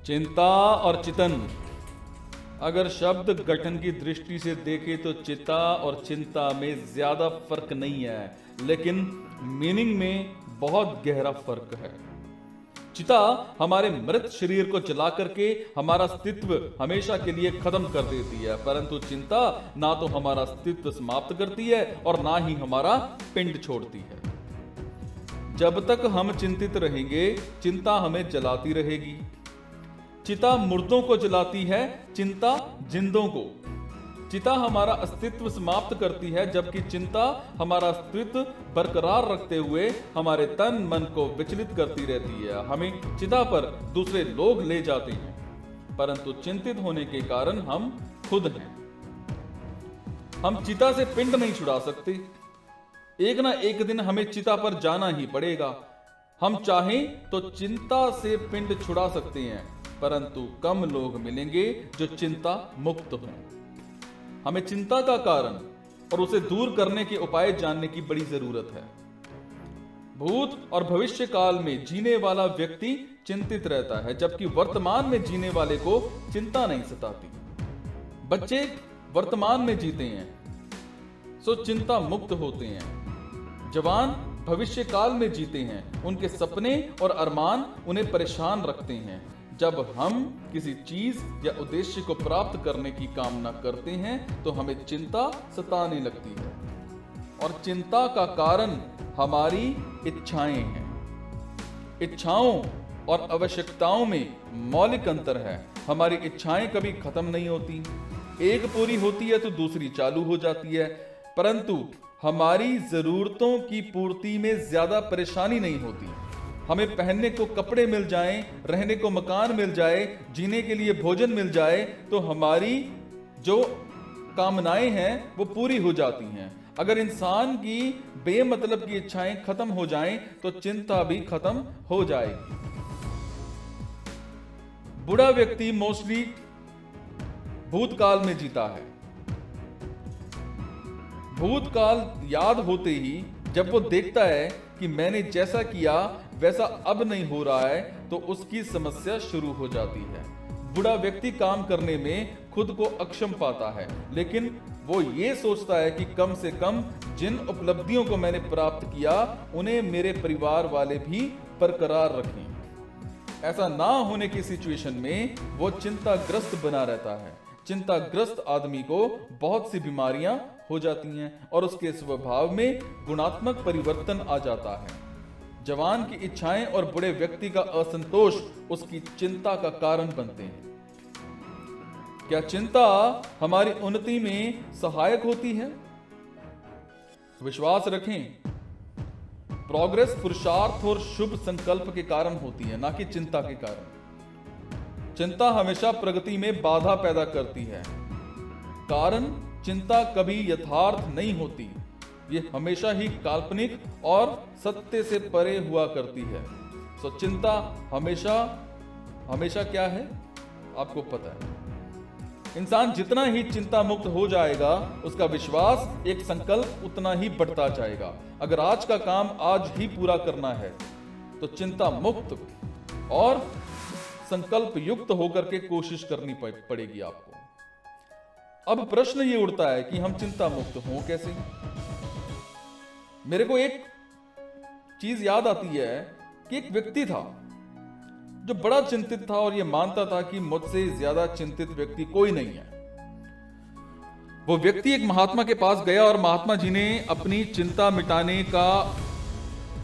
चिंता और चितन। अगर शब्द गठन की दृष्टि से देखें तो चिता और चिंता में ज्यादा फर्क नहीं है, लेकिन मीनिंग में बहुत गहरा फर्क है। चिता हमारे मृत शरीर को जला करके हमारा अस्तित्व हमेशा के लिए खत्म कर देती है, परंतु चिंता ना तो हमारा अस्तित्व समाप्त करती है और ना ही हमारा पिंड छोड़ती है। जब तक हम चिंतित रहेंगे, चिंता हमें जलाती रहेगी। चिता मुर्दों को जलाती है, चिंता जिंदों को। चिता हमारा अस्तित्व समाप्त करती है, जबकि चिंता हमारा अस्तित्व बरकरार रखते हुए हमारे तन मन को विचलित करती रहती है। हमें चिता पर दूसरे लोग ले जाते हैं, परंतु चिंतित होने के कारण हम खुद हैं। हम चिता से पिंड नहीं छुड़ा सकते। एक ना एक दिन हमें चिता पर जाना ही पड़ेगा। हम चाहें तो चिंता से पिंड छुड़ा सकते हैं, परंतु कम लोग मिलेंगे जो चिंता मुक्त हों। हमें चिंता का कारण और उसे दूर करने के उपाय जानने की बड़ी जरूरत है। भूत और भविष्य काल में जीने वाला व्यक्ति चिंतित रहता है, जबकि वर्तमान में जीने वाले को चिंता नहीं सताती। बच्चे वर्तमान में जीते हैं, सो चिंता मुक्त होते हैं। जवान भविष्य काल में जीते हैं, उनके सपने और अरमान उन्हें परेशान रखते हैं। जब हम किसी चीज या उद्देश्य को प्राप्त करने की कामना करते हैं तो हमें चिंता सताने लगती है, और चिंता का कारण हमारी इच्छाएं हैं। इच्छाओं और आवश्यकताओं में मौलिक अंतर है। हमारी इच्छाएं कभी खत्म नहीं होती, एक पूरी होती है तो दूसरी चालू हो जाती है, परंतु हमारी जरूरतों की पूर्ति में ज्यादा परेशानी नहीं होती। हमें पहनने को कपड़े मिल जाएं, रहने को मकान मिल जाए, जीने के लिए भोजन मिल जाए, तो हमारी जो कामनाएं हैं वो पूरी हो जाती हैं। अगर इंसान की बेमतलब की इच्छाएं खत्म हो जाएं तो चिंता भी खत्म हो जाएगी। बूढ़ा व्यक्ति मोस्टली भूतकाल में जीता है। भूतकाल याद होते ही जब वो देखता है कि मैंने जैसा किया वैसा अब नहीं हो रहा है, तो उसकी समस्या शुरू हो जाती है। बूढ़ा व्यक्ति काम करने में खुद को अक्षम पाता है, लेकिन वो ये सोचता है कि कम से कम जिन उपलब्धियों को मैंने प्राप्त किया उन्हें मेरे परिवार वाले भी बरकरार रखें। ऐसा ना होने की सिचुएशन में वो चिंताग्रस्त बना रहता है। चिंताग्रस्त आदमी को बहुत सी बीमारियां हो जाती हैं और उसके स्वभाव में गुणात्मक परिवर्तन आ जाता है। जवान की इच्छाएं और बूढ़े व्यक्ति का असंतोष उसकी चिंता का कारण बनते हैं। क्या चिंता हमारी उन्नति में सहायक होती है? विश्वास रखें, प्रोग्रेस पुरुषार्थ और शुभ संकल्प के कारण होती है, ना कि चिंता के कारण। चिंता हमेशा प्रगति में बाधा पैदा करती है, कारण चिंता कभी यथार्थ नहीं होती। ये हमेशा ही काल्पनिक और सत्य से परे हुआ करती है। सो चिंता हमेशा हमेशा क्या है आपको पता है। इंसान जितना ही चिंता मुक्त हो जाएगा, उसका विश्वास, एक संकल्प उतना ही बढ़ता जाएगा। अगर आज का काम आज ही पूरा करना है तो चिंता मुक्त और संकल्प युक्त होकर के कोशिश करनी पड़ेगी आपको। अब प्रश्न ये उठता है कि हम चिंता मुक्त हों कैसे? मेरे को एक चीज याद आती है कि एक व्यक्ति था जो बड़ा चिंतित था और यह मानता था कि मुझसे ज्यादा चिंतित व्यक्ति कोई नहीं है। वो व्यक्ति एक महात्मा के पास गया और महात्मा जी ने अपनी चिंता मिटाने का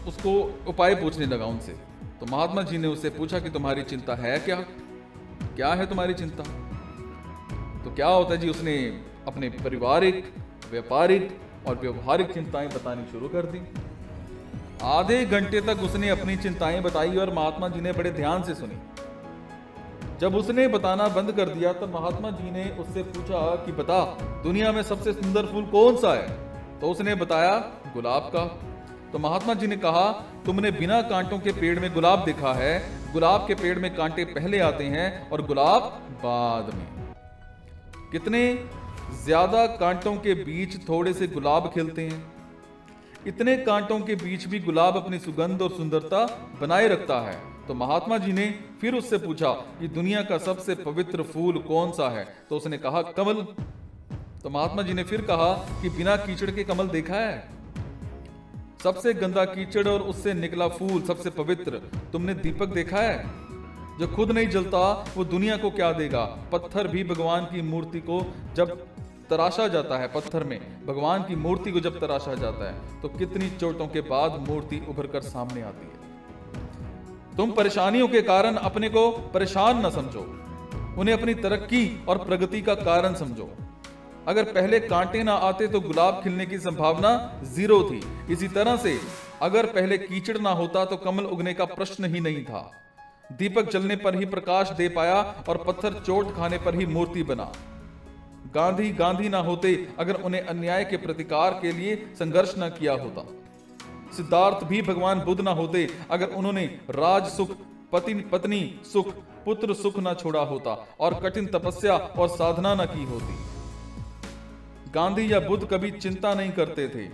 उसको उपाय पूछने लगा उनसे। तो महात्मा जी ने उससे पूछा कि तुम्हारी चिंता है क्या? क्या है तुम्हारी चिंता? तो क्या होता है जी, उसने अपने पारिवारिक, व्यापारिक और व्यवहारिक चिंताएं बतानी शुरू कर दी। आधे घंटे तक उसने अपनी चिंताएं बताई और महात्मा जी ने बड़े ध्यान से सुनी। जब उसने बताना बंद कर दिया तो महात्मा जी ने उससे पूछा कि बता, दुनिया में सबसे सुंदर फूल कौन सा है? तो उसने बताया गुलाब का। तो महात्मा जी ने कहा, तुमने बिना कांटों के पेड़ में गुलाब देखा है? गुलाब के पेड़ में कांटे पहले आते हैं और गुलाब बाद में। कितने ज्यादा कांटों के बीच थोड़े से गुलाब खिलते हैं। इतने कांटों के बीच भी गुलाब अपनी सुगंध और सुंदरता बनाए रखता है। तो महात्मा जी ने फिर उससे पूछा कि दुनिया का सबसे पवित्र फूल कौन सा है? तो उसने कहा कमल। तो महात्मा जी ने फिर कहा कि बिना कीचड़ के कमल देखा है? सबसे गंदा कीचड़ और उससे निकला फूल सबसे पवित्र। तुमने दीपक देखा है? जो खुद नहीं जलता वो दुनिया को क्या देगा? पत्थर भी भगवान की मूर्ति को जब तराशा जाता है, पत्थर में भगवान की मूर्ति को जब तराशा जाता है तो कितनी चोटों के बाद मूर्ति उभर कर सामने आती है। तुम परेशानियों के कारण अपने को परेशान न समझो, उन्हें अपनी तरक्की और प्रगति का कारण समझो। अगर पहले कांटे ना आते तो गुलाब खिलने की संभावना 0 थी। इसी तरह से अगर पहले कीचड़ ना होता तो कमल उगने का प्रश्न ही नहीं था। दीपक जलने पर ही प्रकाश दे पाया और पत्थर चोट खाने पर ही मूर्ति बना। गांधी ना होते अगर उन्हें अन्याय के प्रतिकार के लिए संघर्ष ना किया होता। सिद्धार्थ भी भगवान बुद्ध ना होते अगर उन्होंने राज सुख, पत्नी सुख, पुत्र सुख ना छोड़ा होता और कठिन तपस्या और साधना ना की होती। गांधी या बुद्ध कभी चिंता नहीं करते थे।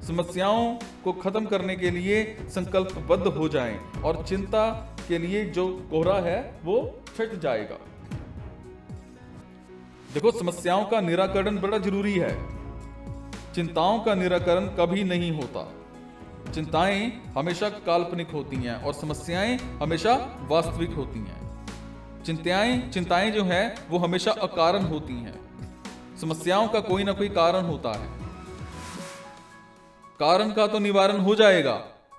समस्याओं को खत्म करने के लिए संकल्पबद्ध हो जाएं और चिंता के लिए जो कोहरा है वो छट जाएगा। देखो, समस्याओं का निराकरण बड़ा जरूरी है। चिंताओं का निराकरण कभी नहीं होता। चिंताएं हमेशा काल्पनिक होती हैं और समस्याएं हमेशा वास्तविक होती हैं। चिंताएं जो हैं वो हमेशा अकारण होती हैं। समस्याओं का कोई ना कोई कारण होता है। कारण का तो निवारण हो जाएगा,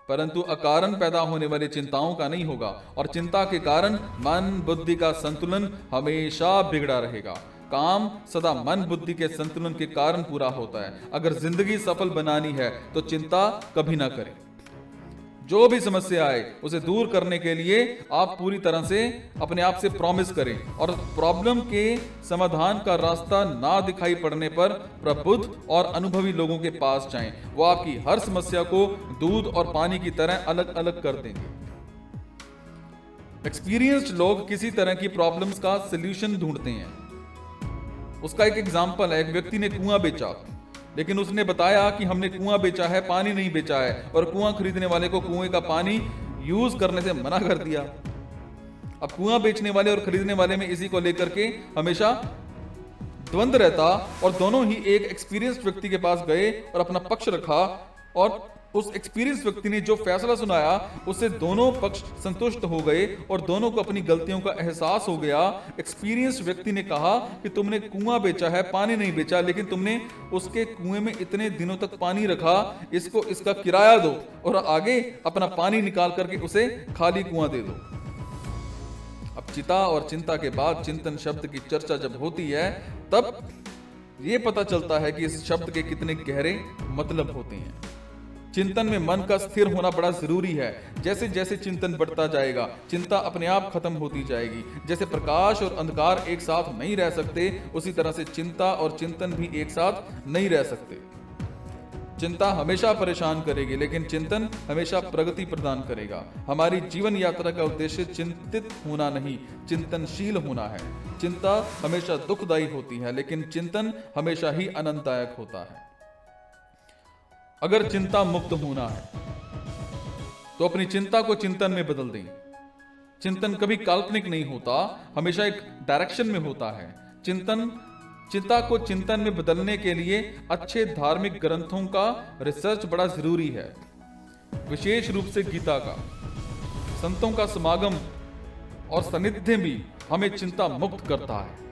परंतु अकारण पैदा होने वाली चिंताओं का नहीं होगा। और चिंता के कारण मन बुद्धि का संतुलन हमेशा बिगड़ा रहेगा। काम सदा मन बुद्धि के संतुलन के कारण पूरा होता है। अगर जिंदगी सफल बनानी है तो चिंता कभी ना करें। जो भी समस्या आए उसे दूर करने के लिए आप पूरी तरह से अपने आप से प्रॉमिस करें और प्रॉब्लम के समाधान का रास्ता ना दिखाई पड़ने पर प्रबुद्ध और अनुभवी लोगों के पास जाएं। वो आपकी हर समस्या को दूध और पानी की तरह अलग अलग कर देंगे। एक्सपीरियंस्ड लोग किसी तरह की प्रॉब्लम्स का सलूशन ढूंढते हैं। उसका एक एग्जाम्पल है, एक व्यक्ति ने कुआं बेचा, लेकिन उसने बताया कि हमने कुआं बेचा है, पानी नहीं बेचा है, और कुआं खरीदने वाले को कुएं का पानी यूज करने से मना कर दिया। अब कुआं बेचने वाले और खरीदने वाले में इसी को लेकर के हमेशा द्वंद्व रहता और दोनों ही एक एक्सपीरियंस्ड व्यक्ति के पास गए और अपना पक्ष रखा और उस एक्सपीरियंस व्यक्ति ने जो फैसला सुनाया उससे दोनों पक्ष संतुष्ट हो गए और दोनों को अपनी गलतियों का एहसास हो गया। एक्सपीरियंस व्यक्ति ने कहा कि तुमने कुआं बेचा है, पानी नहीं बेचा, लेकिन तुमने उसके कुएं में इतने दिनों तक पानी रखा, इसको इसका किराया दो और आगे अपना पानी निकाल करके उसे खाली कुआं दे दो। अब चिता और चिंता के बाद चिंतन शब्द की चर्चा जब होती है तब ये पता चलता है कि इस शब्द के कितने गहरे मतलब होते हैं। चिंतन में मन का स्थिर होना बड़ा जरूरी है। जैसे जैसे चिंतन बढ़ता जाएगा चिंता अपने आप खत्म होती जाएगी। जैसे प्रकाश और अंधकार एक साथ नहीं रह सकते, उसी तरह से चिंता और चिंतन भी एक साथ नहीं रह सकते। चिंता हमेशा परेशान करेगी, लेकिन चिंतन हमेशा प्रगति प्रदान करेगा। हमारी जीवन यात्रा का उद्देश्य चिंतित होना नहीं, चिंतनशील होना है। चिंता हमेशा दुखदायी होती है, लेकिन चिंतन हमेशा ही आनंददायक होता है। अगर चिंता मुक्त होना है तो अपनी चिंता को चिंतन में बदल दें। चिंतन कभी काल्पनिक नहीं होता, हमेशा एक डायरेक्शन में होता है। चिंता को चिंतन में बदलने के लिए अच्छे धार्मिक ग्रंथों का रिसर्च बड़ा जरूरी है, विशेष रूप से गीता का। संतों का समागम और सानिध्य भी हमें चिंता मुक्त करता है।